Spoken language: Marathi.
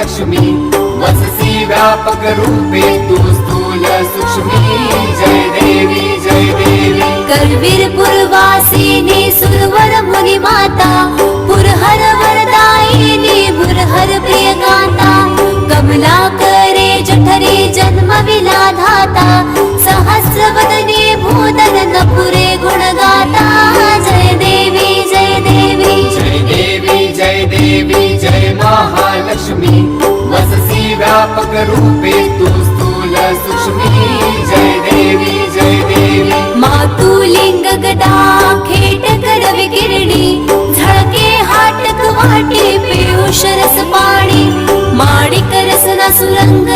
महालक्ष्मी वससी व्यापक रूपे तू स्थूल सूक्ष्मी जय देवी जय देवी करवीर पुरवासिनी सुरवर मुनि माता पुरहर वरदायिनी पुरहर प्रियकांता कमला करे जठरे जन्म विलाधाता सहस्रवदने भूधर नपुरे गुणगाता जय देवी जय देवी जय देवी जय देवी जय महालक्ष्मी वससी व्यापक रूपे तू स्थूल सूक्ष्मी जय देवी जय देवी मातुलिंग गदा खेट कर विकिरणी झळके हाटक वाटे पियुष रस पाणी माणिक रसना सुरंग